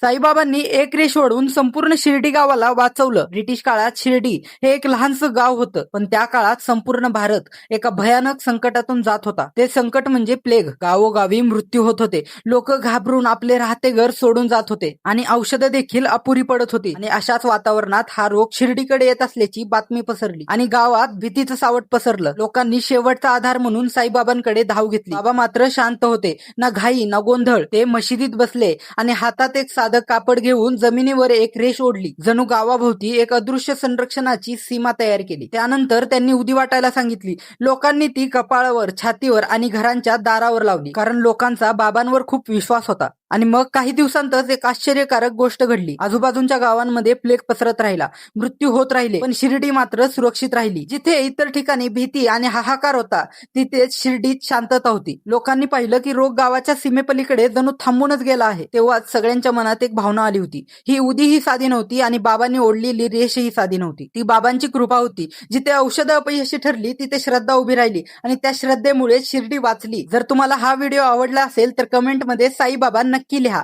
साईबाबांनी एक रेष ओढून संपूर्ण शिर्डी गावाला वाचवलं. ब्रिटिश काळात शिर्डी हे एक लहानसं गाव होतं, पण त्या काळात संपूर्ण भारत एका भयानक संकटातून जात होता. ते संकट म्हणजे प्लेग. गावोगावी मृत्यू होत होते. लोक घाबरून आपले राहते घर सोडून जात होते आणि औषधं देखील अपुरी पडत होती. आणि अशाच वातावरणात हा रोग शिर्डीकडे येत असल्याची बातमी पसरली आणि गावात भीतीचं सावट पसरलं. लोकांनी शेवटचा आधार म्हणून साईबाबांकडे धाव घेतली. बाबा मात्र शांत होते. ना घाई ना गोंधळ. ते मशिदीत बसले आणि हातात एक साधं कापड घेऊन जमिनीवर एक रेष ओढली. जणू गावाभोवती एक अदृश्य संरक्षणाची सीमा तयार केली. त्यानंतर त्यांनी उदी वाटायला सांगितली. लोकांनी ती कपाळावर, छातीवर आणि घरांच्या दारावर लावली, कारण लोकांचा बाबांवर खूप विश्वास होता. आणि मग काही दिवसांतच एक आश्चर्यकारक गोष्ट घडली. आजूबाजूच्या गावांमध्ये प्लेग पसरत राहिला, मृत्यू होत राहिले, पण शिर्डी मात्र सुरक्षित राहिली. जिथे इतर ठिकाणी भीती आणि हाहाकार होता, तिथेच शिर्डीत शांतता होती. लोकांनी पाहिलं की रोग गावाच्या सीमेपलीकडे जणू थांबूनच गेला आहे. तेव्हाच सगळ्यांच्या मनात एक भावना आली होती. ही उदी ही साधी नव्हती आणि बाबांनी ओढलेली रेष ही साधी नव्हती. ती बाबांची कृपा होती. जिथे औषधं अपयशी ठरली, तिथे श्रद्धा उभी राहिली आणि त्या श्रद्धेमुळे शिर्डी वाचली. जर तुम्हाला हा व्हिडिओ आवडला असेल तर कमेंटमध्ये साईबाबा नक्की लिहा.